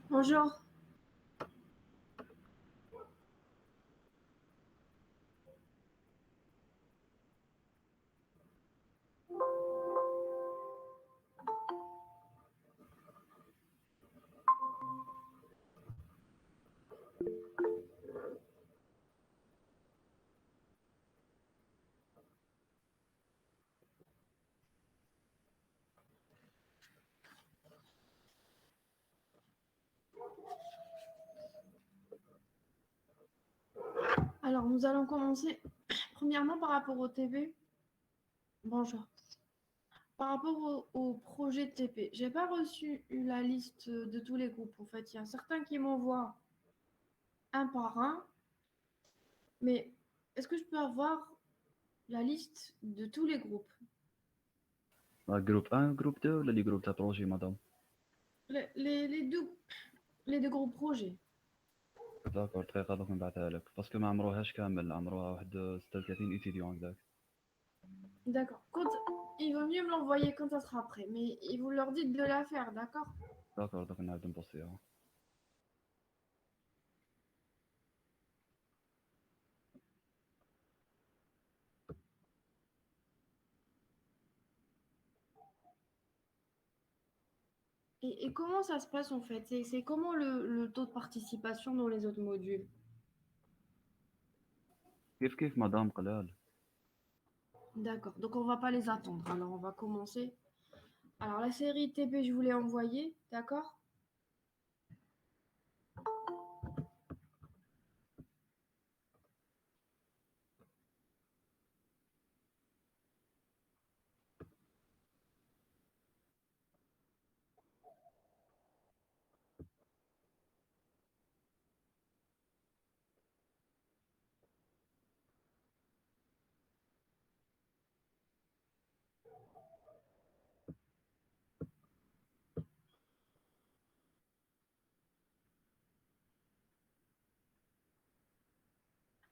Bonjour. Alors, nous allons commencer premièrement par rapport au TP. Bonjour. Par rapport au projet TP, j'ai pas reçu la liste de tous les groupes. En fait, il y a certains qui m'envoient un par un, mais est-ce que je peux avoir la liste de tous les groupes? Groupe 1, groupe 2 ولا لي جروب تاع بروجي مدام؟ Les deux groupes projets. داكور دقيقة دوك نبعثها لك باسكو ما عمروهاش كامل عمروها واحد 36 ايتيديون هكذاك. D'accord. Il vaut mieux me l'envoyer quand ça sera prêt, mais vous leur dites de la faire, d'accord? داكور دوك نعاود نبوصيها. Et comment ça se passe en fait? C'est comment le taux de participation dans les autres modules? كيف مدام قلال. D'accord, donc on va pas les attendre. Alors on va commencer. Alors la série TP, je vous l'ai envoyée, d'accord?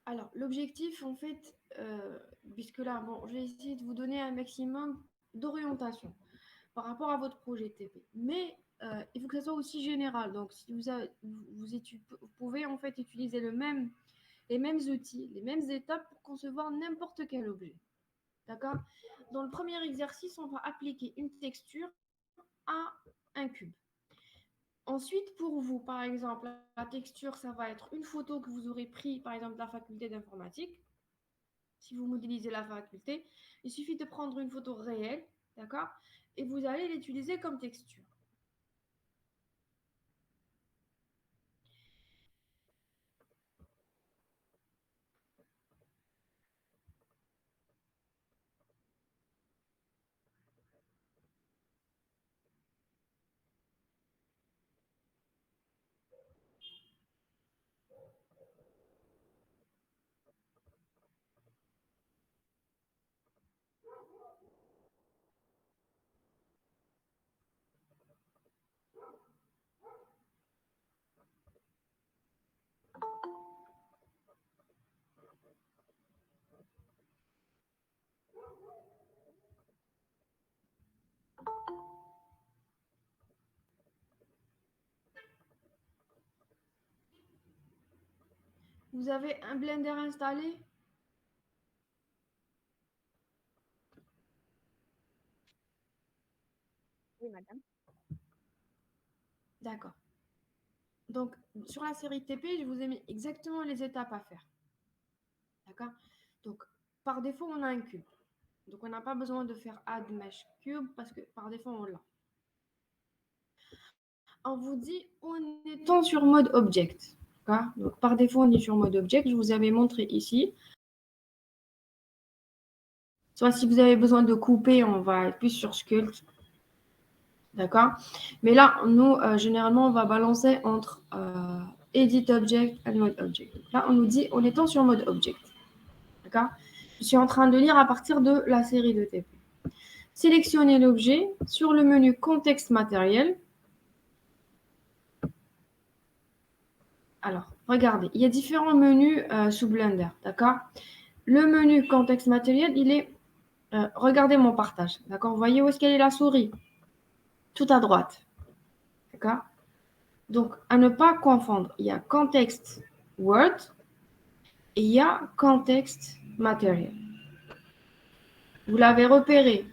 Alors l'objectif, en fait, puisque là, bon, j'ai essayé de vous donner un maximum d'orientation par rapport à votre projet TP. Mais il faut que ça soit aussi général. Donc si vous pouvez en fait utiliser les mêmes outils, les mêmes étapes pour concevoir n'importe quel objet. D'accord? Dans le premier exercice, on va appliquer une texture à un cube. Ensuite, pour vous, par exemple, la texture, ça va être une photo que vous aurez prise, par exemple, de la faculté d'informatique. Si vous modélisez la faculté, il suffit de prendre une photo réelle, d'accord? Et vous allez l'utiliser comme texture. Vous avez un Blender installé? Oui, madame. D'accord. Donc, sur la série TP, je vous ai mis exactement les étapes à faire. D'accord? Donc, par défaut, on a un cube. Donc, on n'a pas besoin de faire add mesh cube parce que par défaut, on l'a. On vous dit on est sur mode object. Donc, par défaut, on est sur mode object. Je vous avais montré ici. Soit si vous avez besoin de couper, on va être plus sur sculpt. D'accord? Mais là, nous, généralement, on va balancer entre edit object et mode object. Donc là, on nous dit on est sur mode object. D'accord? Je suis en train de lire à partir de la série de TP. Sélectionnez l'objet sur le menu contexte matériel. Alors, regardez, il y a différents menus sous Blender, d'accord? Le menu contexte matériel, il est... regardez mon partage, d'accord? Vous voyez où est-ce qu'elle est la souris? Tout à droite, d'accord? Donc, à ne pas confondre, il y a context Word et il y a context Material. Vous l'avez repéré.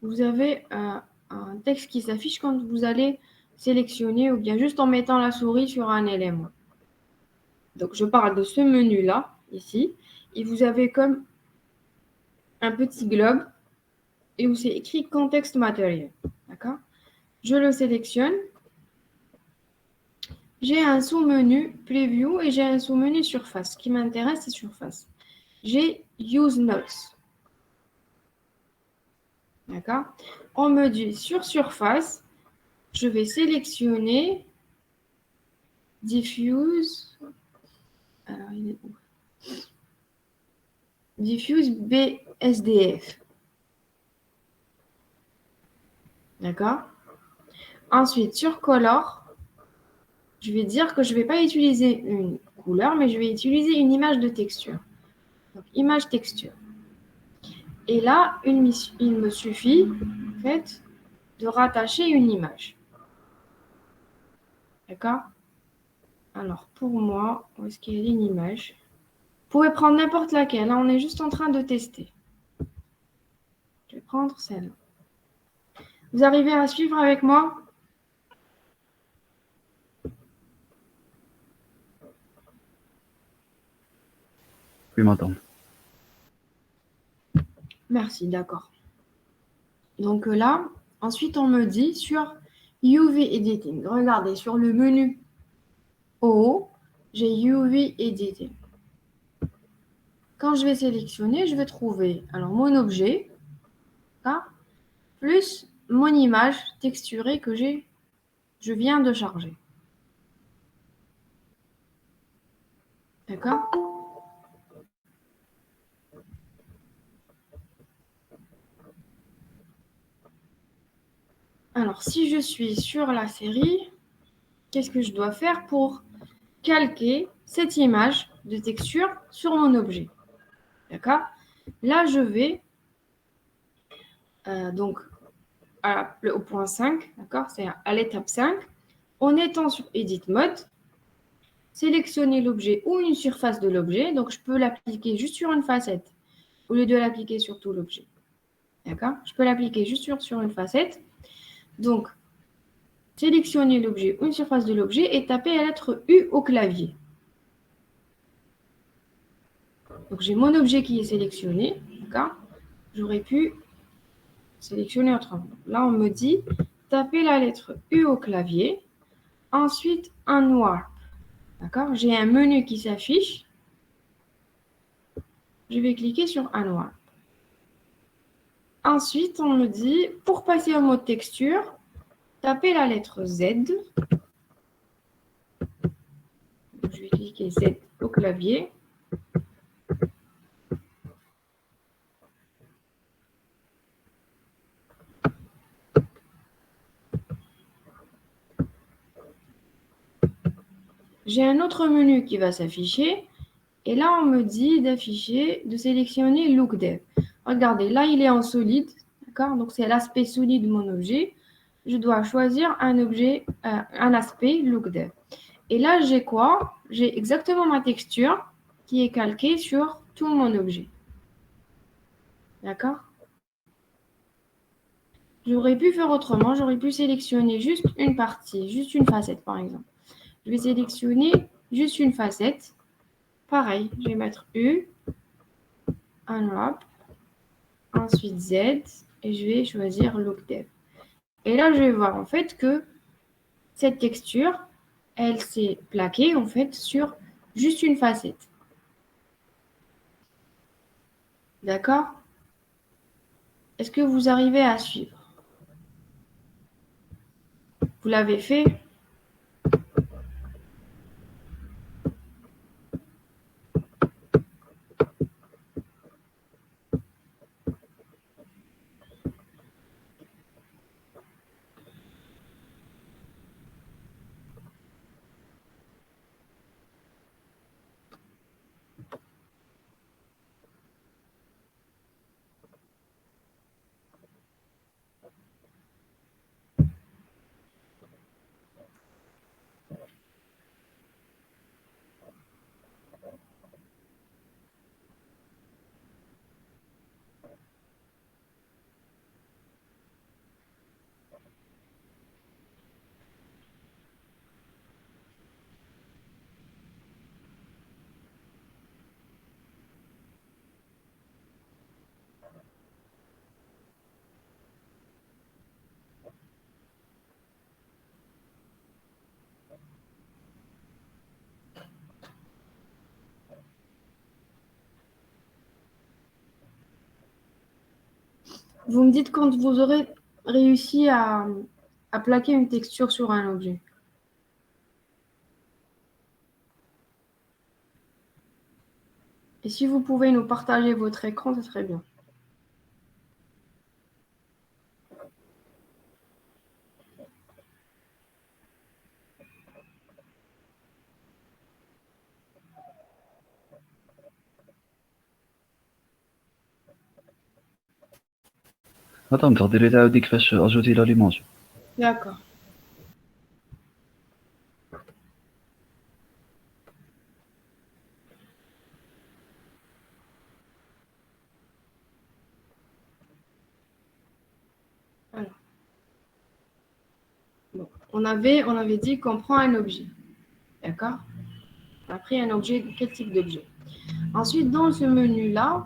Vous avez un texte qui s'affiche quand vous allez sélectionner ou bien juste en mettant la souris sur un élément. Donc, je parle de ce menu-là, ici, et vous avez comme un petit globe et où c'est écrit contexte matériel. D'accord? Je le sélectionne. J'ai un sous-menu preview et j'ai un sous-menu surface. Ce qui m'intéresse, c'est surface. J'ai use notes. D'accord? On me dit sur surface, je vais sélectionner diffuse. Alors, il est où? Diffuse BSDF. D'accord? Ensuite, sur color, je vais dire que je ne vais pas utiliser une couleur, mais je vais utiliser une image de texture. Donc, image texture. Et là, il me suffit, en fait, de rattacher une image. D'accord? Alors, pour moi, où est-ce qu'il y a une image? Vous pouvez prendre n'importe laquelle. Là, on est juste en train de tester. Je vais prendre celle-là. Vous arrivez à suivre avec moi? Oui, madame. Merci, d'accord. Donc là, ensuite, on me dit sur UV Editing. Regardez, sur le menu haut, j'ai UV Editing. Quand je vais sélectionner, je vais trouver alors mon objet, hein, plus mon image texturée que je viens de charger. D'accord? Alors, si je suis sur la série, qu'est-ce que je dois faire pour calquer cette image de texture sur mon objet? D'accord? Là, je vais donc au point 5, d'accord? C'est à l'étape 5. En étant sur Edit Mode, sélectionner l'objet ou une surface de l'objet. Donc, je peux l'appliquer juste sur une facette au lieu de l'appliquer sur tout l'objet. D'accord? Je peux l'appliquer juste sur une facette. Donc, sélectionner l'objet ou une surface de l'objet et taper la lettre U au clavier. Donc, j'ai mon objet qui est sélectionné. D'accord? J'aurais pu sélectionner autrement. Là, on me dit taper la lettre U au clavier. Ensuite, un noir. D'accord? J'ai un menu qui s'affiche. Je vais cliquer sur un noir. Ensuite, on me dit, pour passer au mode texture, tapez la lettre Z. Je vais cliquer Z au clavier. J'ai un autre menu qui va s'afficher. Et là, on me dit d'afficher, de sélectionner Look Dev. Regardez, là, il est en solide. D'accord? Donc, c'est l'aspect solide de mon objet. Je dois choisir un objet, un aspect Look Dev. Et là, j'ai quoi? J'ai exactement ma texture qui est calquée sur tout mon objet. D'accord? J'aurais pu faire autrement. J'aurais pu sélectionner juste une partie, juste une facette, par exemple. Je vais sélectionner juste une facette. Pareil, je vais mettre U, Unwrap, ensuite Z, et je vais choisir Look Dev. Et là, je vais voir en fait que cette texture, elle s'est plaquée en fait sur juste une facette. D'accord? Est-ce que vous arrivez à suivre? Vous l'avez fait? Vous me dites quand vous aurez réussi à plaquer une texture sur un objet. Et si vous pouvez nous partager votre écran, ce serait bien. هذا تقدري تعاودي كيفاش اجوتي لا ليماج. D'accord. Alors, bon. On avait dit qu'on prend un objet. D'accord? On a pris un objet, quel type d'objet? Ensuite, dans ce menu-là,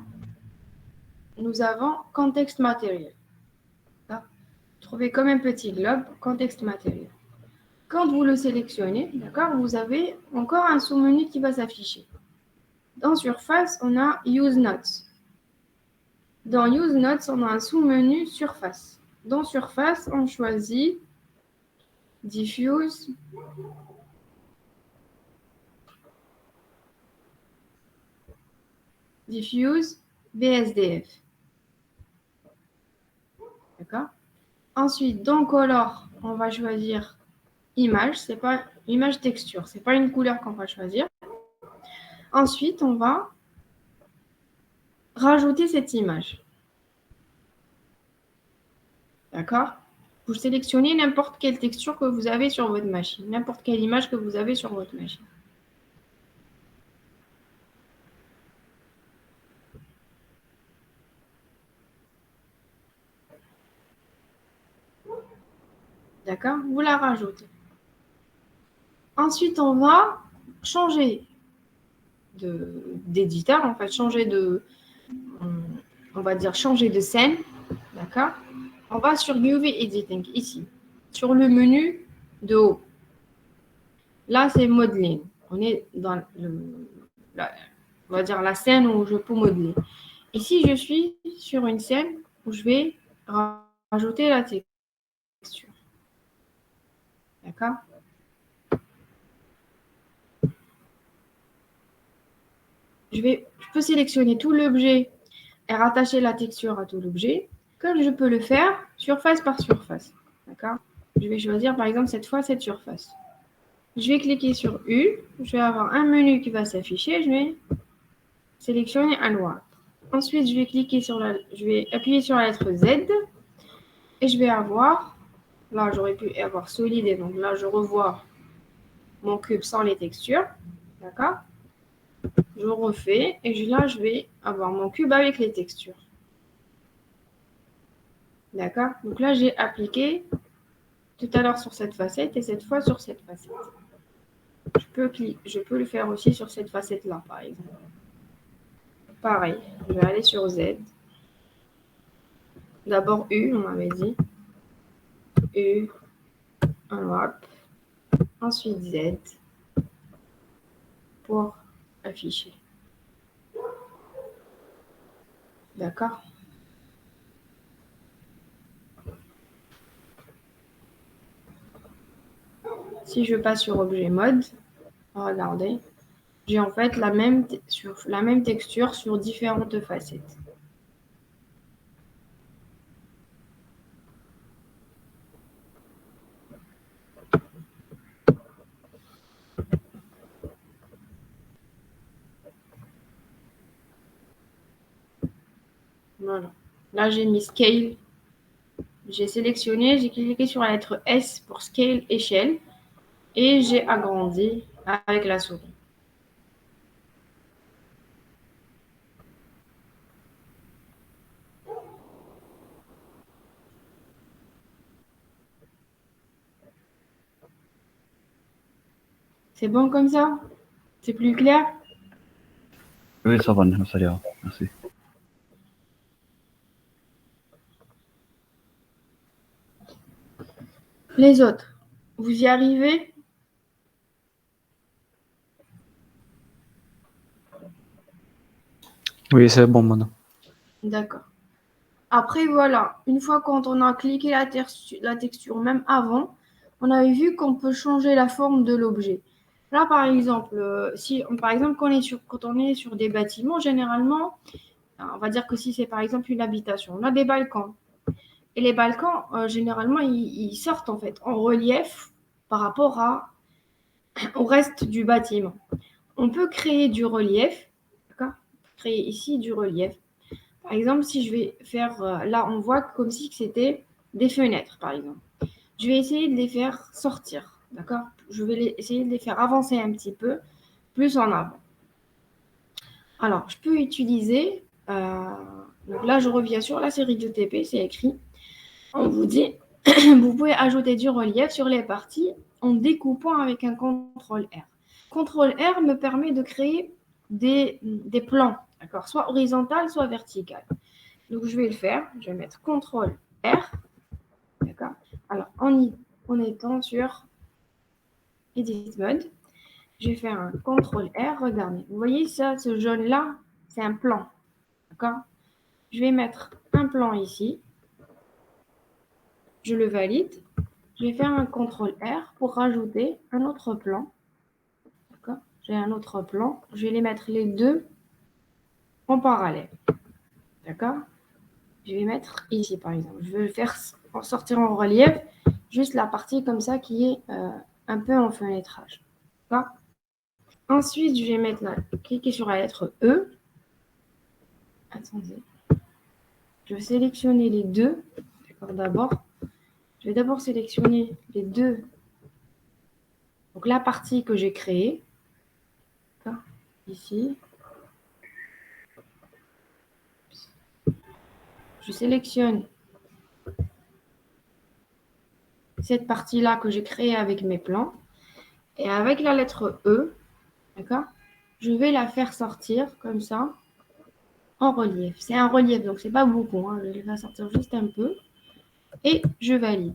nous avons contexte matériel. Trouvez comme un petit globe, contexte matériel. Quand vous le sélectionnez, d'accord, vous avez encore un sous-menu qui va s'afficher. Dans Surface, on a Use Notes. Dans Use Notes, on a un sous-menu Surface. Dans Surface, on choisit Diffuse, BSDF. D'accord? Ensuite, dans Color, on va choisir Image, c'est pas image texture, c'est pas une couleur qu'on va choisir. Ensuite, on va rajouter cette image. D'accord? Vous sélectionnez n'importe quelle texture que vous avez sur votre machine, n'importe quelle image que vous avez sur votre machine. D'accord? Vous la rajoutez. Ensuite, on va changer d'éditeur, en fait, on va dire changer de scène. D'accord? On va sur UV Editing, ici, sur le menu de haut. Là, c'est modeling. On est dans on va dire la scène où je peux modeler. Ici, je suis sur une scène où je vais rajouter la texture. D'accord? Je peux sélectionner tout l'objet et rattacher la texture à tout l'objet, comme je peux le faire surface par surface. D'accord? Je vais choisir par exemple cette fois cette surface. Je vais cliquer sur U, je vais avoir un menu qui va s'afficher, je vais sélectionner un noir. Ensuite, je vais appuyer sur la lettre Z et je vais avoir, là j'aurais pu avoir solide et donc là je revois mon cube sans les textures. D'accord? Je refais et là je vais avoir mon cube avec les textures. D'accord? Donc là j'ai appliqué tout à l'heure sur cette facette et cette fois sur cette facette. Je peux le faire aussi sur cette facette-là, par exemple. Pareil, je vais aller sur Z. D'abord U, on m'avait dit. U, un wrap. Ensuite Z pour afficher. D'accord? Si je passe sur objet mode, regardez, j'ai en fait la même texture sur différentes facettes. Voilà. Là, j'ai mis Scale. J'ai sélectionné, j'ai cliqué sur la lettre S pour Scale, échelle, et j'ai agrandi avec la souris. C'est bon comme ça? C'est plus clair? Oui, ça va, merci. Les autres, vous y arrivez? Oui, c'est bon maintenant. D'accord. Après, voilà, une fois quand on a cliqué la texture, même avant, on avait vu qu'on peut changer la forme de l'objet. Là, par exemple, quand on est sur des bâtiments, généralement, on va dire que si c'est par exemple une habitation, on a des balcons. Et les balcons, généralement, ils sortent en fait en relief par rapport au reste du bâtiment. On peut créer du relief, d'accord? Créer ici du relief. Par exemple, si je vais faire, là, on voit comme si c'était des fenêtres, par exemple. Je vais essayer de les faire sortir, d'accord? Je vais essayer de les faire avancer un petit peu plus en avant. Alors, je peux utiliser, donc là, je reviens sur la série d'UTP, c'est écrit. On vous dit, vous pouvez ajouter du relief sur les parties en découpant avec un CTRL R. CTRL R me permet de créer des plans, d'accord? Soit horizontal, soit vertical. Donc, je vais le faire. Je vais mettre CTRL R. D'accord? Alors, en étant sur Edit Mode, je vais faire un CTRL R. Regardez. Vous voyez ça, ce jaune-là, c'est un plan. D'accord? Je vais mettre un plan ici. Je le valide. Je vais faire un CTRL R pour rajouter un autre plan. D'accord? J'ai un autre plan. Je vais les mettre les deux en parallèle. D'accord? Je vais mettre ici, par exemple. Je vais le faire sortir en relief, juste la partie comme ça qui est un peu en fenêtrage. D'accord? Ensuite, je vais mettre là, cliquer sur la lettre E. Attendez. Je vais sélectionner les deux. D'accord, d'abord. Je vais d'abord sélectionner les deux. Donc, la partie que j'ai créée. D'accord? Ici. Je sélectionne cette partie-là que j'ai créée avec mes plans. Et avec la lettre E, d'accord, je vais la faire sortir comme ça en relief. C'est un relief, donc c'est pas beaucoup. Hein. Je vais la sortir juste un peu. Et je valide.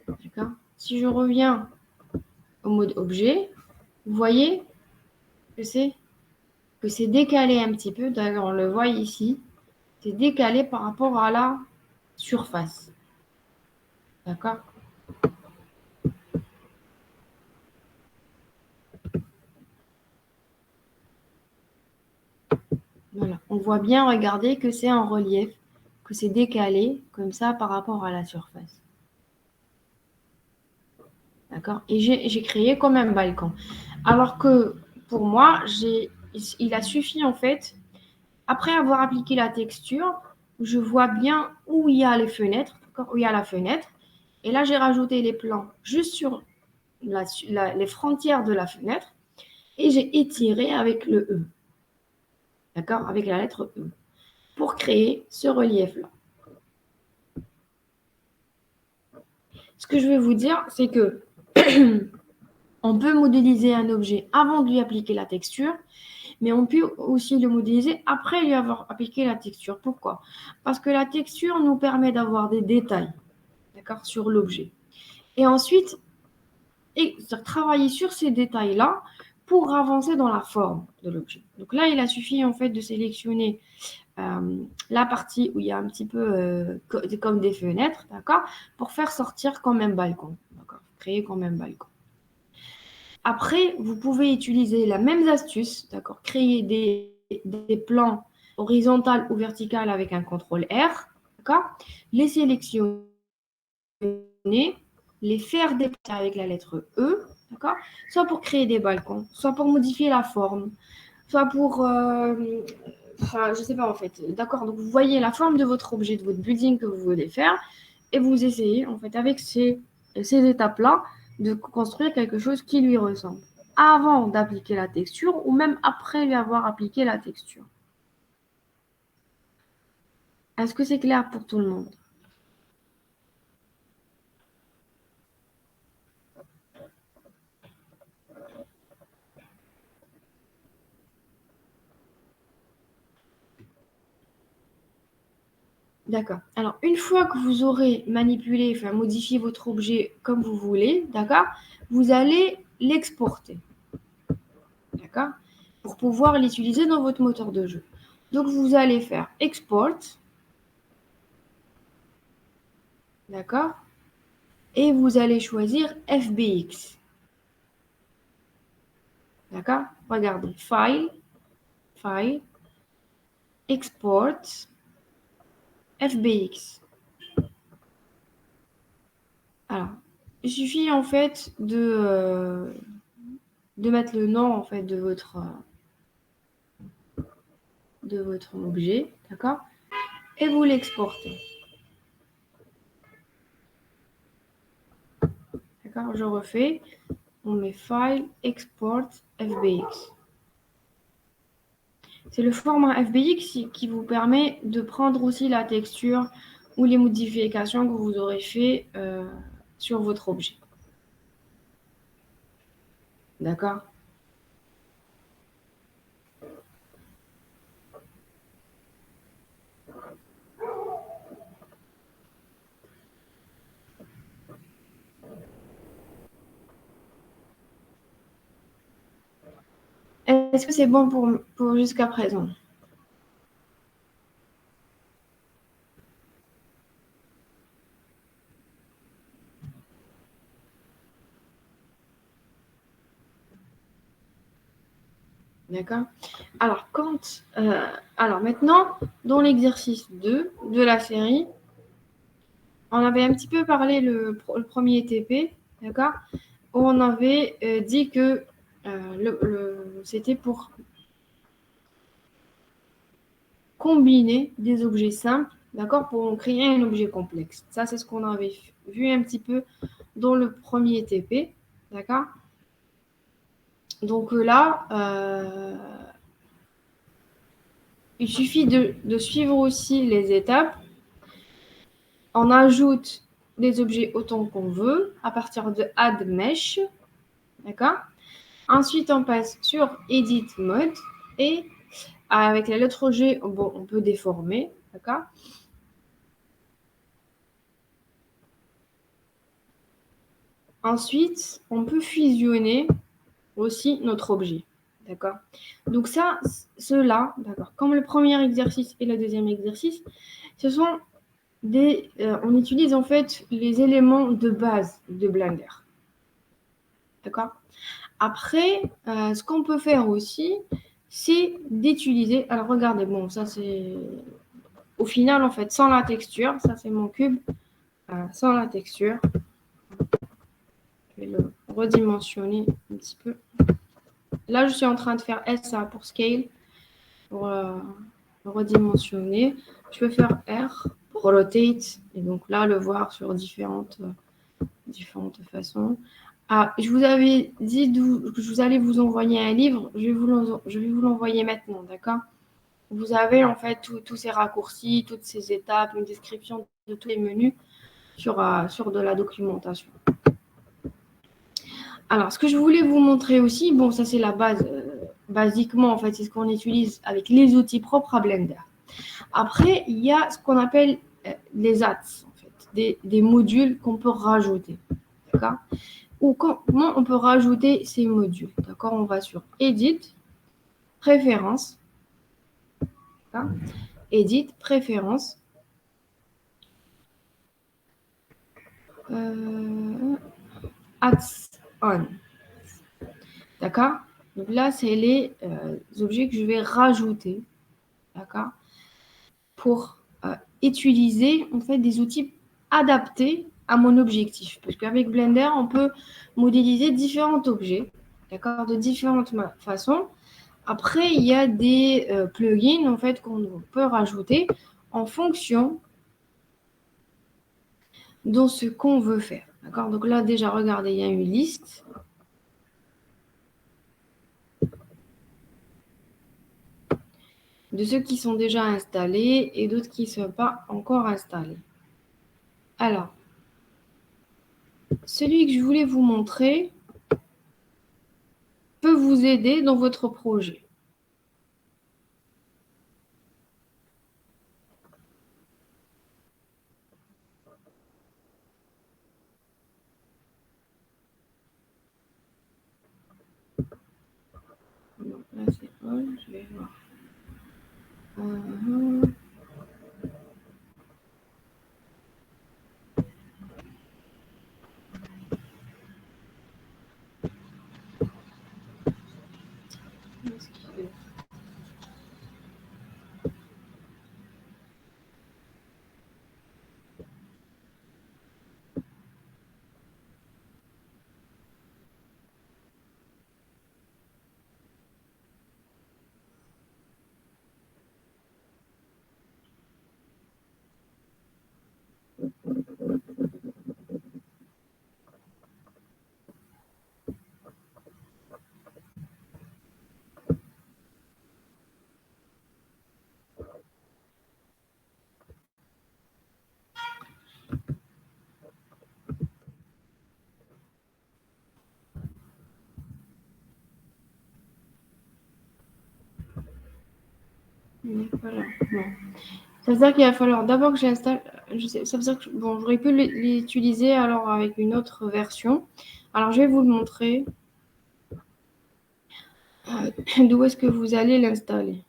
D'accord. Si je reviens au mode objet, vous voyez que c'est décalé un petit peu. D'ailleurs, on le voit ici. C'est décalé par rapport à la surface. D'accord? Voilà. On voit bien, regardez, que c'est en relief, que c'est décalé comme ça par rapport à la surface. D'accord? Et j'ai créé comme un balcon. Alors que pour moi, il a suffi en fait, après avoir appliqué la texture, je vois bien où il y a les fenêtres, où il y a la fenêtre. Et là, j'ai rajouté les plans juste sur les frontières de la fenêtre et j'ai étiré avec le E. D'accord? Avec la lettre E. Pour créer ce relief-là. Ce que je vais vous dire, c'est que on peut modéliser un objet avant de lui appliquer la texture, mais on peut aussi le modéliser après lui avoir appliqué la texture. Pourquoi? Parce que la texture nous permet d'avoir des détails, d'accord, sur l'objet. Et ensuite, travailler sur ces détails-là pour avancer dans la forme de l'objet. Donc là, il a suffi en fait de sélectionner la partie où il y a un petit peu comme des fenêtres, d'accord, pour faire sortir comme un balcon, d'accord, créer comme un balcon. Après, vous pouvez utiliser la même astuce, d'accord, créer des plans horizontaux ou verticaux avec un CTRL R, d'accord, les sélectionner, les faire déplacer avec la lettre E, d'accord, soit pour créer des balcons, soit pour modifier la forme, soit pour enfin, je sais pas en fait. D'accord, donc vous voyez la forme de votre objet, de votre building que vous voulez faire, et vous essayez en fait avec ces étapes-là de construire quelque chose qui lui ressemble. Avant d'appliquer la texture ou même après lui avoir appliqué la texture. Est-ce que c'est clair pour tout le monde? D'accord. Alors, une fois que vous aurez manipulé, enfin modifié votre objet comme vous voulez, d'accord, vous allez l'exporter, d'accord, pour pouvoir l'utiliser dans votre moteur de jeu. Donc, vous allez faire export. D'accord? Et vous allez choisir FBX. D'accord? Regardez. File, File, Export, FBX. Alors, il suffit en fait de mettre le nom en fait de votre objet, d'accord? Et vous l'exportez. D'accord? Je refais. On met File, Export, FBX. C'est le format FBX qui vous permet de prendre aussi la texture ou les modifications que vous aurez fait sur votre objet. D'accord? Est-ce que c'est bon pour jusqu'à présent? D'accord? Alors, alors maintenant, dans l'exercice 2 de la série, on avait un petit peu parlé le premier TP, d'accord? Où on avait dit que c'était pour combiner des objets simples, d'accord, pour créer un objet complexe. Ça, c'est ce qu'on avait vu un petit peu dans le premier TP, d'accord? Donc là, il suffit de suivre aussi les étapes. On ajoute des objets autant qu'on veut à partir de Add Mesh, d'accord? Ensuite, on passe sur Edit Mode et avec la lettre G, bon, on peut déformer, d'accord? Ensuite, on peut fusionner aussi notre objet. D'accord? Donc ça, ceux-là, d'accord, comme le premier exercice et le deuxième exercice, ce sont on utilise en fait les éléments de base de Blender. D'accord? Après, ce qu'on peut faire aussi, c'est d'utiliser, alors regardez, bon, ça c'est au final en fait sans la texture, ça c'est mon cube, sans la texture. Je vais le redimensionner un petit peu. Là, je suis en train de faire SA pour scale, pour redimensionner. Je peux faire R pour rotate, et donc là, le voir sur différentes façons. Ah, je vous avais dit que je vous allais vous envoyer un livre, je vais vous l'envoyer maintenant, d'accord? Vous avez en fait tous ces raccourcis, toutes ces étapes, une description de tous les menus sur de la documentation. Alors, ce que je voulais vous montrer aussi, bon, ça c'est la base, basiquement en fait, c'est ce qu'on utilise avec les outils propres à Blender. Après, il y a ce qu'on appelle les ATS, en fait, des modules qu'on peut rajouter, d'accord? Ou comment on peut rajouter ces modules, d'accord? On va sur Edit, Préférences, d'accord? Edit, Préférences, Ads On, d'accord? Donc là, c'est les objets que je vais rajouter, d'accord? Pour utiliser en fait des outils adaptés à mon objectif. Parce qu'avec Blender, on peut modéliser différents objets, d'accord, de différentes façons. Après, il y a des plugins en fait qu'on peut rajouter en fonction de ce qu'on veut faire. D'accord? Donc là, déjà, regardez, il y a une liste. De ceux qui sont déjà installés et d'autres qui ne sont pas encore installés. Alors, celui que je voulais vous montrer peut vous aider dans votre projet. Non, là c'est all, je vais voir. Voilà. Bon. Ça veut dire qu'il va falloir d'abord que j'installe. Ça veut dire que bon, j'aurais pu l'utiliser alors avec une autre version. Alors je vais vous le montrer. D'où est-ce que vous allez l'installer?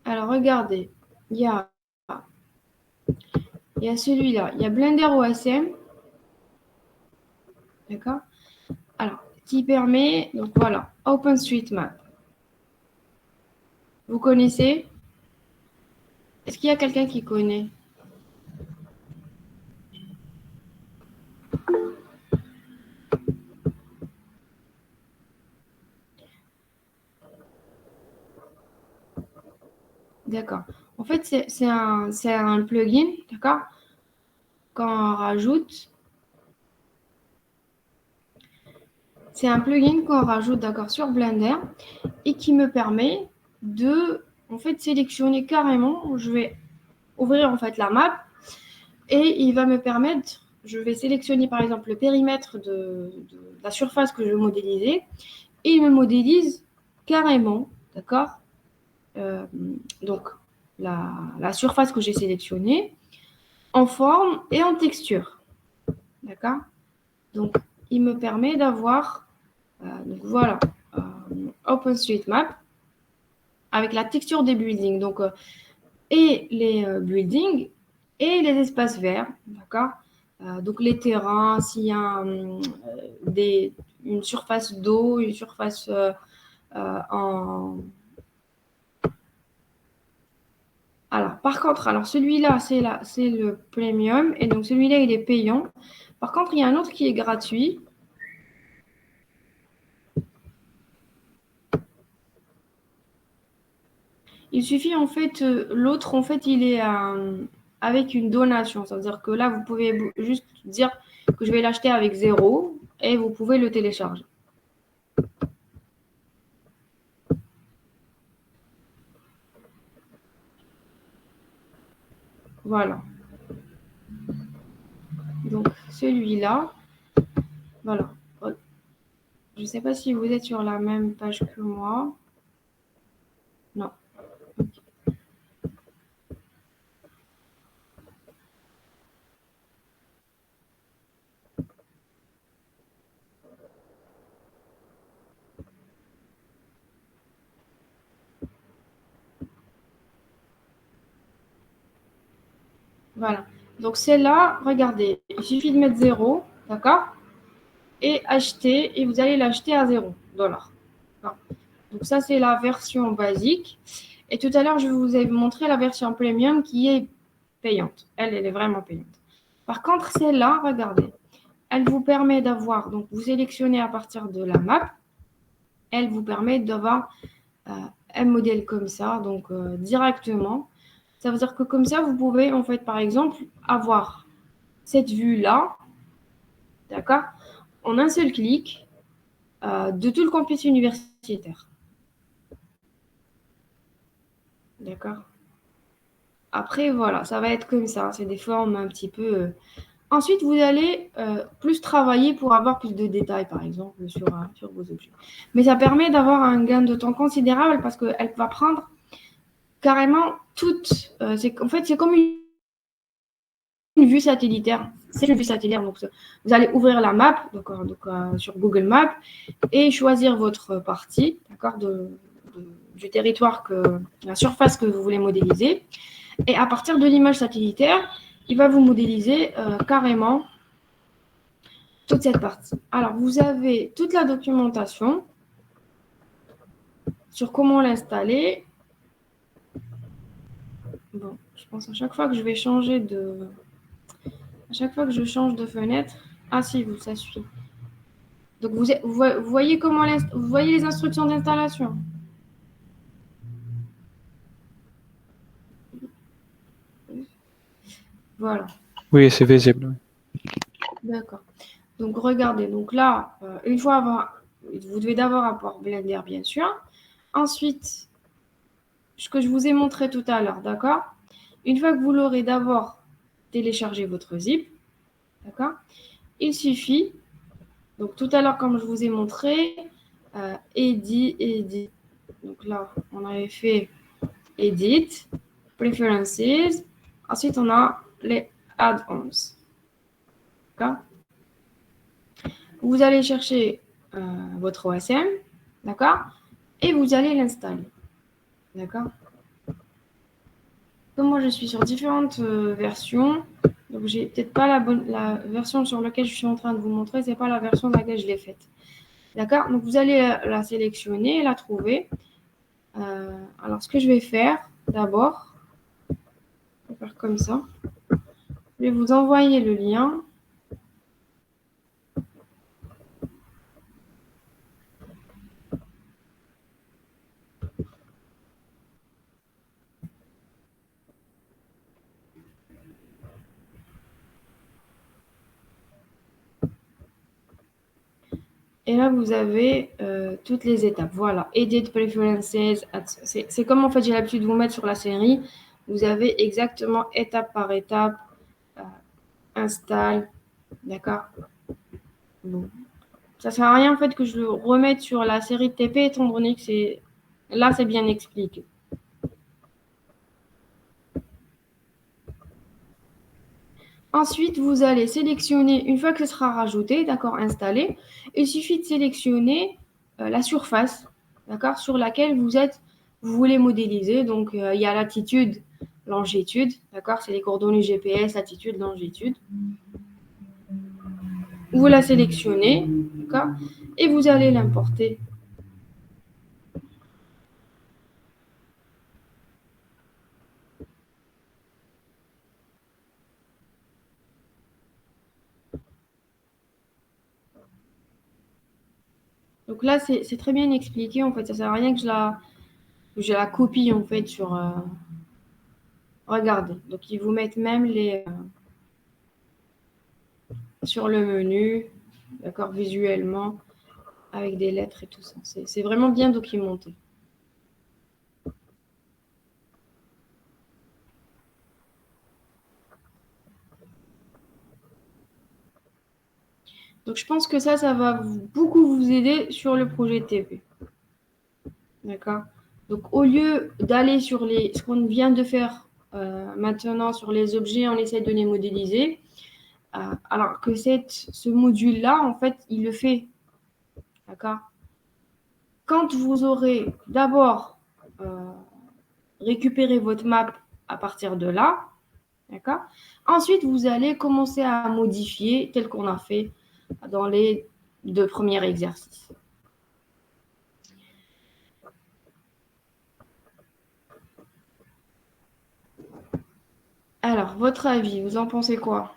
Alors regardez, il y a celui-là, il y a Blender OSM, d'accord? Alors, qui permet, donc voilà, OpenStreetMap. Vous connaissez? Est-ce qu'il y a quelqu'un qui connaît? D'accord. En fait, c'est un plugin, d'accord? Quand on rajoute, c'est un plugin qu'on rajoute, d'accord, sur Blender et qui me permet de, en fait, sélectionner carrément. Je vais ouvrir en fait la map et il va me permettre, je vais sélectionner par exemple le périmètre de la surface que je veux modéliser et il me modélise carrément, d'accord? Donc la surface que j'ai sélectionnée en forme et en texture, d'accord? Donc il me permet d'avoir, donc voilà, OpenStreetMap avec la texture des buildings, donc et les buildings et les espaces verts, d'accord? Donc les terrains, s'il y a une surface d'eau, une surface en... Alors, par contre, alors celui-là, c'est le premium, et donc celui-là, il est payant. Par contre, il y a un autre qui est gratuit. Il suffit, en fait, l'autre, en fait, il est avec une donation. C'est-à-dire que là, vous pouvez juste dire que je vais l'acheter avec 0 et vous pouvez le télécharger. Voilà. Donc, celui-là, voilà. Je ne sais pas si vous êtes sur la même page que moi. Non. Okay. Voilà. Donc, celle-là, regardez, il suffit de mettre 0, d'accord? Et acheter, et vous allez l'acheter à 0 $. Donc, ça, c'est la version basique. Et tout à l'heure, je vous ai montré la version premium qui est payante. Elle est vraiment payante. Par contre, celle-là, regardez, elle vous permet d'avoir, donc vous sélectionnez à partir de la map, elle vous permet d'avoir un modèle comme ça, donc directement. Ça veut dire que comme ça, vous pouvez, en fait, par exemple, avoir cette vue-là, d'accord, en un seul clic de tout le campus universitaire. D'accord. Après, voilà, ça va être comme ça. C'est des formes un petit peu. Ensuite, vous allez plus travailler pour avoir plus de détails, par exemple, sur vos objets. Mais ça permet d'avoir un gain de temps considérable parce qu'elle va prendre carrément toute. En fait, c'est comme une vue satellitaire. C'est une vue satellitaire. Donc, vous allez ouvrir la map sur Google Maps et choisir votre partie, d'accord, du territoire, la surface que vous voulez modéliser. Et à partir de l'image satellitaire, il va vous modéliser carrément toute cette partie. Alors, vous avez toute la documentation sur comment l'installer. Bon, je pense à chaque fois que je vais changer de... À chaque fois que je change de fenêtre... Ah si, ça suit. Donc, vous voyez comment vous voyez les instructions d'installation. Voilà. Oui, c'est visible. D'accord. Donc, regardez. Donc là, une fois vous devez d'abord avoir Blender, bien sûr. Ensuite, ce que je vous ai montré tout à l'heure, d'accord? Une fois que vous l'aurez d'abord téléchargé votre zip, d'accord? Il suffit, donc tout à l'heure, comme je vous ai montré, edit. Donc là, on avait fait Edit, Preferences. Ensuite, on a les add-ons. D'accord? Vous allez chercher votre OSM, d'accord? Et vous allez l'installer. D'accord? Comme moi, je suis sur différentes versions, donc j'ai peut-être pas la version sur laquelle je suis en train de vous montrer, c'est pas la version dans laquelle je l'ai faite. D'accord? Donc vous allez la sélectionner, la trouver. Alors ce que je vais faire d'abord, je vais faire comme ça. Je vais vous envoyer le lien. Et là, vous avez toutes les étapes. Voilà, Edit Preferences. C'est comme en fait j'ai l'habitude de vous mettre sur la série. Vous avez exactement étape par étape. Installe. D'accord? Bon. Ça sert à rien en fait que je le remette sur la série de TP étant donné que c'est bien expliqué. Ensuite, vous allez sélectionner, une fois que ce sera rajouté, d'accord, installé, il suffit de sélectionner la surface, d'accord, sur laquelle vous voulez modéliser. Donc, il y a latitude, longitude, d'accord, c'est les coordonnées GPS, latitude, longitude. Vous la sélectionnez, d'accord, et vous allez l'importer. Donc là, c'est très bien expliqué, en fait. Ça ne sert à rien que je la copie, en fait, sur... Regardez. Donc, ils vous mettent même sur le menu, d'accord, visuellement, avec des lettres et tout ça. C'est vraiment bien documenté. Donc, je pense que ça va beaucoup vous aider sur le projet TP. D'accord? Donc, au lieu d'aller sur ce qu'on vient de faire maintenant sur les objets, on essaie de les modéliser. Alors que ce module-là, en fait, il le fait. D'accord? Quand vous aurez d'abord récupéré votre map à partir de là, d'accord? Ensuite, vous allez commencer à modifier tel qu'on a fait dans les 2 premiers exercices. Alors, votre avis, vous en pensez quoi?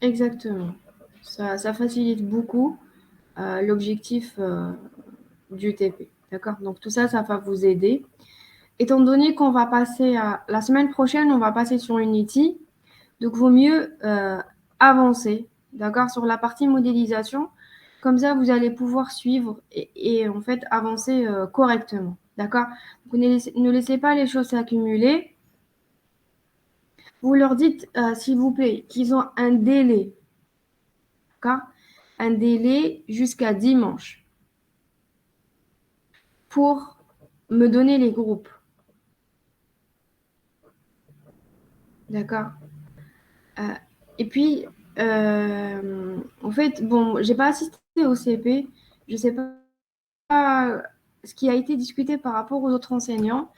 Exactement. Ça facilite beaucoup l'objectif du TP. D'accord? Donc tout ça, ça va vous aider. Étant donné qu'on va passer à la semaine prochaine, on va passer sur Unity. Donc, vaut mieux avancer, d'accord, sur la partie modélisation. Comme ça, vous allez pouvoir suivre et en fait avancer correctement, d'accord? Vous ne laissez pas les choses s'accumuler. Vous leur dites, s'il vous plaît, qu'ils ont un délai, d'accord? Un délai jusqu'à dimanche pour me donner les groupes, d'accord? Euh, et puis, en fait, bon, j'ai pas assisté au CP, je sais pas ce qui a été discuté par rapport aux autres enseignants,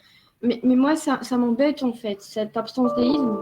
mais moi, ça m'embête en fait, cette absentéisme.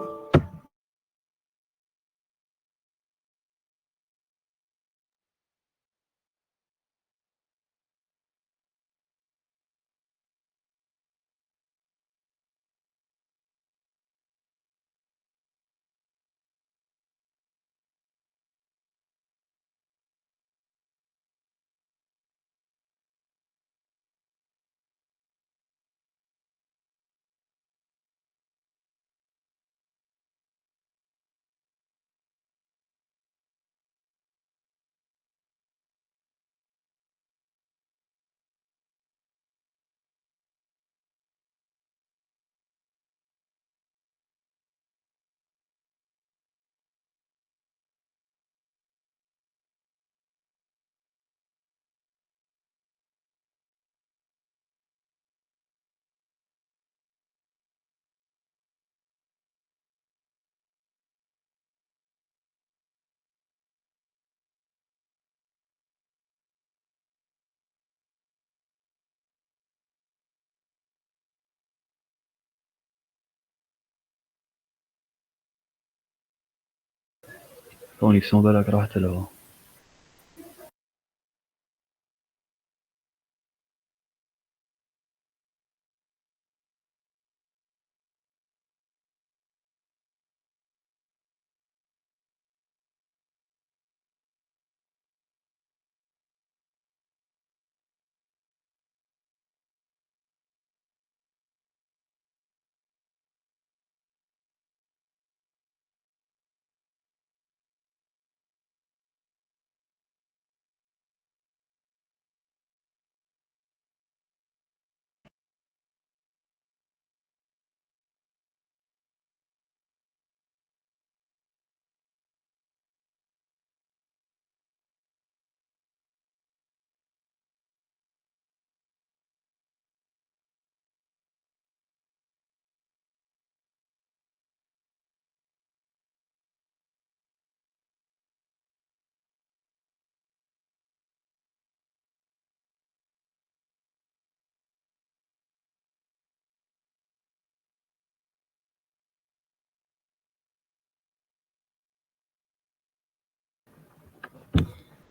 كونيكسيون بالك راحت لها.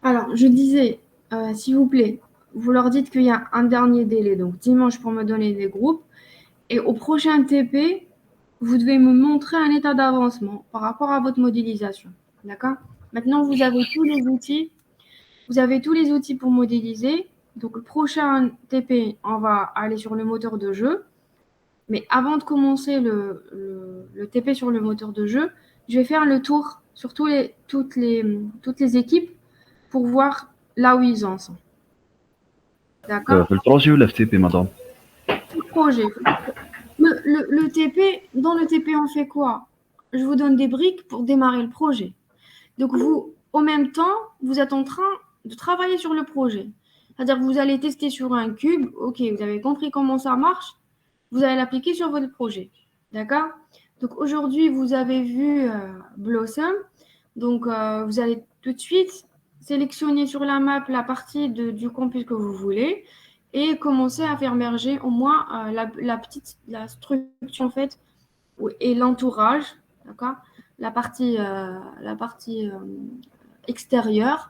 Alors, je disais, s'il vous plaît, vous leur dites qu'il y a un dernier délai, donc dimanche pour me donner des groupes, et au prochain TP, vous devez me montrer un état d'avancement par rapport à votre modélisation, d'accord? Maintenant, vous avez tous les outils. Vous avez tous les outils pour modéliser. Donc, le prochain TP, on va aller sur le moteur de jeu. Mais avant de commencer le TP sur le moteur de jeu, je vais faire le tour sur toutes les équipes pour voir là où ils en sont. D'accord? في البروجي ولا في تي بي مدام؟ Le projet. Le TP, dans le TP, on fait quoi? Je vous donne des briques pour démarrer le projet. Donc, vous, en même temps, vous êtes en train de travailler sur le projet. C'est-à-dire que vous allez tester sur un cube. OK, vous avez compris comment ça marche. Vous allez l'appliquer sur votre projet. D'accord? Donc, aujourd'hui, vous avez vu Blossom. Donc, vous allez tout de suite sélectionner sur la map la partie du campus que vous voulez et commencer à faire émerger au moins la structure en fait et l'entourage, d'accord? La partie extérieure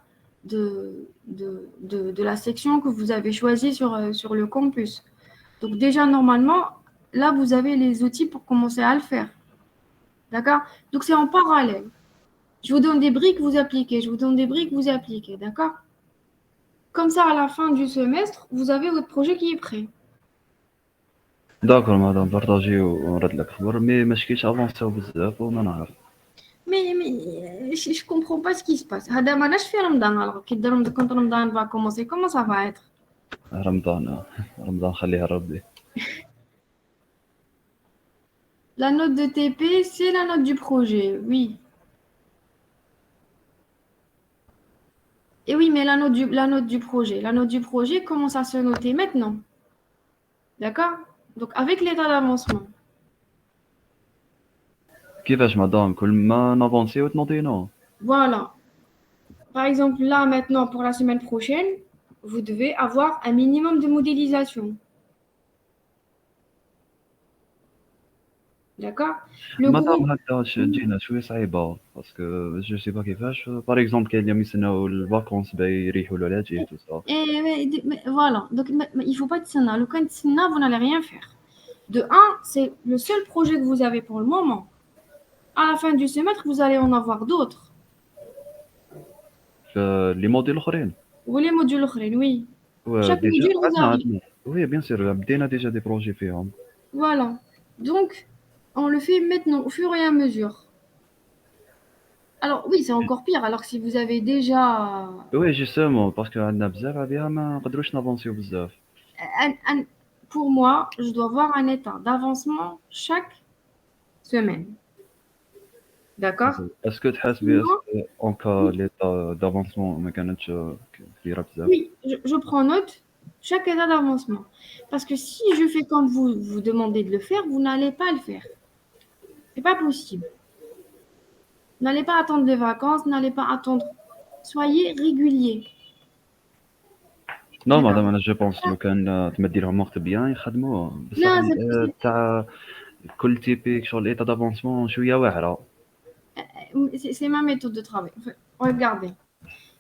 de la section que vous avez choisie sur le campus. Donc déjà, normalement, là, vous avez les outils pour commencer à le faire. D'accord? Donc c'est en parallèle. Je vous donne des briques, vous appliquez. Je vous donne des briques, vous appliquez. D'accord? Comme ça, à la fin du semestre, vous avez votre projet qui est prêt. داكور مدام بارطاجي ونرد لك خبر مي ما شكيتش افونسيو بزاف وما نعرف. Mais je comprends pas ce qui se passe. هذا ماناش في رمضان. Alors, quand Ramadan va commencer, comment ça va être? رمضان خليها ربي. La note de TP, c'est la note du projet, oui. Et oui, mais la note du projet. La note du projet commence à se noter maintenant. D'accord? Donc, avec l'état d'avancement. كيفاش مدام كل ما نافونسيو تنوضينو؟ Voilà. Par exemple, là, maintenant, pour la semaine prochaine, vous devez avoir un minimum de modélisation. D'accord? Le مدام groupe, هكا تجينا شويه صعيبه باسكو جو سي با كيفاش باغ اكزومبل كاين اللي يستناو الفاكونس باي يريحوا له الهاتف تو سا. voilà. Donc, il ne faut pas de Tsena. Le cas de Tsena, vous n'allez rien faire. De un, c'est le seul projet que vous avez pour le moment. À la fin du semestre, vous allez en avoir d'autres. لي موديل الاخرين Ou les modules autres, oui. Chaque ديجا module vous arrive. وي بيان سور بدينا ديجا دي بروجي فيهم. Voilà. Donc, on le fait maintenant, au fur et à mesure. Alors, oui, c'est encore pire. Alors, si vous avez déjà وي جوستومون باسكو عندنا بزاف عليها ما نقدروش نافونسيو بزاف. pour moi, je dois voir un état d'avancement chaque semaine. D'accord? اسكو تحاسبي اون كا ليتا دافونسمون ما كانتش كبيره بزاف؟ Oui, je prends note chaque état d'avancement. Parce que si je fais comme vous demandez de le faire, vous n'allez pas le faire. C'est pas possible. N'allez pas attendre les vacances, n'allez pas attendre. Soyez régulier. نو D'accord? مادام انا جو بونس لو كان تمدي لهم وقت بيان يخدموا بصح Non, تاع كل تيبيك شغل ايتا دافونسمون شويه واعره. c'est ma méthode de travail. Enfin, regardez.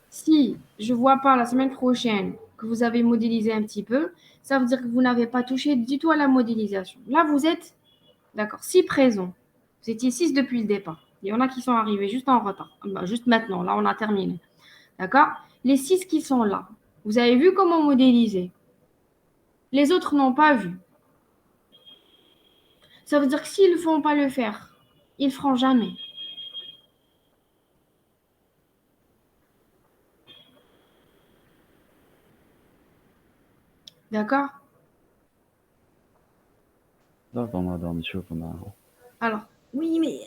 Si je ne vois pas la semaine prochaine que vous avez modélisé un petit peu, ça veut dire que vous n'avez pas touché du tout à la modélisation. Là, vous êtes, d'accord, 6 présents. Vous étiez 6 depuis le départ. Il y en a qui sont arrivés juste en retard. Bah, juste maintenant, là, on a terminé. D'accord? Les 6 qui sont là, vous avez vu comment modéliser. Les autres n'ont pas vu. Ça veut dire que s'ils ne font pas le faire, ils ne le feront jamais. D'accord? داكور مدام نشوفوا معاهم. Alors, oui, mais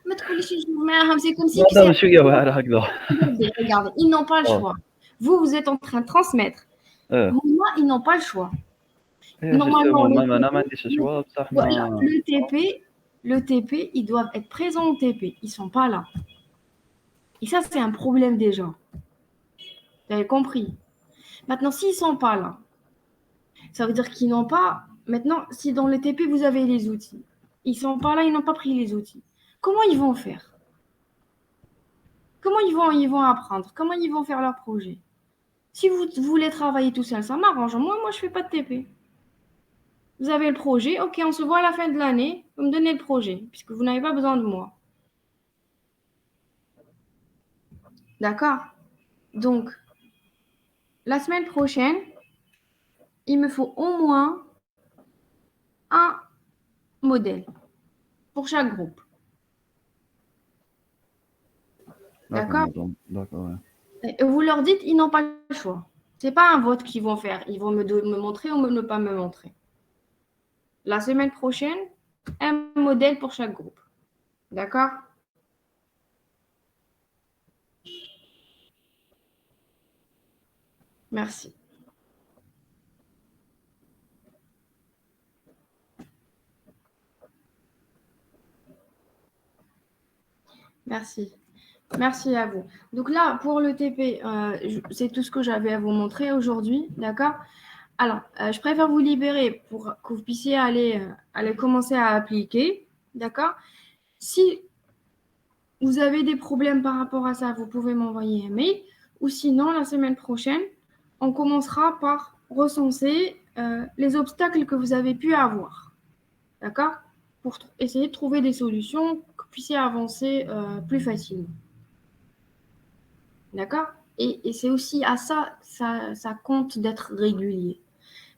c'est comme si tu مدام sais. شويه واعره هكذا. Regardez, ils n'ont pas le اه choix. Vous êtes en train de transmettre. اه Moi, ils n'ont pas le choix. Normalement, جوستومون ما انا ما عنديش شوا بصح voilà, ما. le TP, ils doivent être présents au TP. Ils ne sont pas là. Et ça, c'est un problème déjà. Vous avez compris? Maintenant, s'ils ne sont pas là, ça veut dire qu'ils n'ont pas. Maintenant, si dans le TP, vous avez les outils, ils ne sont pas là, ils n'ont pas pris les outils. Comment ils vont faire? Comment ils vont apprendre? Comment ils vont faire leur projet? Si vous voulez travailler tout seul, ça m'arrange. Moi, je ne fais pas de TP. Vous avez le projet, ok, on se voit à la fin de l'année, vous me donnez le projet, puisque vous n'avez pas besoin de moi. D'accord? Donc, la semaine prochaine, il me faut au moins un modèle pour chaque groupe. D'accord? داكور. Et vous leur dites, ils n'ont pas le choix. Ce n'est pas un vote qu'ils vont faire. Ils vont me montrer ou ne pas me montrer. La semaine prochaine, un modèle pour chaque groupe. D'accord? Merci. Merci. Merci à vous. Donc là, pour le TP, c'est tout ce que j'avais à vous montrer aujourd'hui. D'accord? Alors, je préfère vous libérer pour que vous puissiez aller commencer à appliquer. D'accord? Si vous avez des problèmes par rapport à ça, vous pouvez m'envoyer un mail. Ou sinon, la semaine prochaine, on commencera par recenser les obstacles que vous avez pu avoir. D'accord? Pour essayer de trouver des solutions que vous puissiez avancer plus facilement. D'accord? Et c'est aussi à ça compte d'être régulier.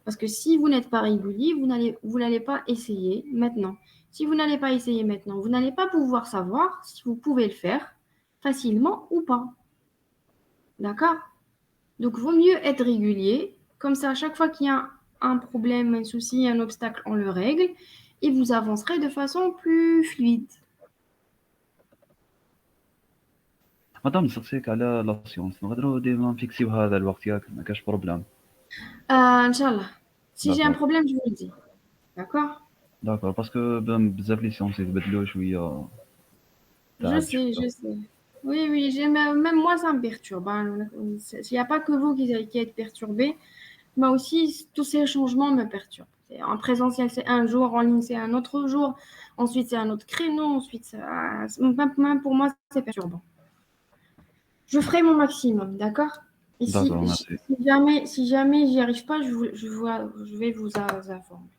Parce que si vous n'êtes pas régulier, vous n'allez pas essayer maintenant. Si vous n'allez pas essayer maintenant, vous n'allez pas pouvoir savoir si vous pouvez le faire facilement ou pas. D'accord? Donc, vaut mieux être régulier. Comme ça, à chaque fois qu'il y a un problème, un souci, un obstacle, on le règle et vous avancerez de façon plus fluide. مدام نسقسيك على لا سيونس نقدروا ديما نفيكسيو هذا الوقت ياك ما كاش بروبليم. Inch'Allah. Si j'ai un داكور problème, je vous le dis. D'accord? داكور باسكو بزاف لي سيونس يتبدلوا شويه Je تعب sais, شويه. je sais. Oui, oui, même moi, ça me perturbe, hein. Il n'y a pas que vous qui êtes perturbé. Moi aussi, tous ces changements me perturbent. En présentiel, c'est un jour, en ligne, c'est un autre jour. Ensuite, c'est un autre créneau. Ensuite, même pour moi, c'est perturbant. Je ferai mon maximum, d'accord? Et داكور ميرسي. si jamais j'y arrive pas, je vais vous informer.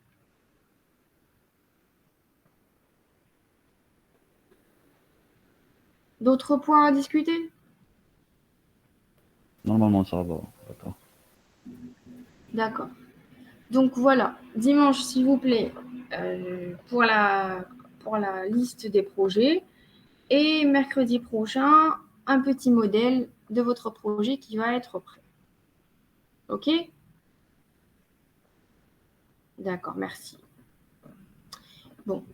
D'autres points à discuter? نورمالمون صافا داكور. D'accord. Donc voilà, dimanche, s'il vous plaît, pour la liste des projets. Et mercredi prochain, un petit modèle de votre projet qui va être prêt. OK? D'accord, merci. Bon,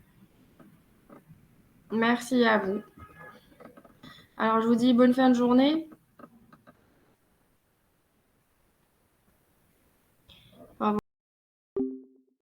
merci à vous. Alors, je vous dis bonne fin de journée.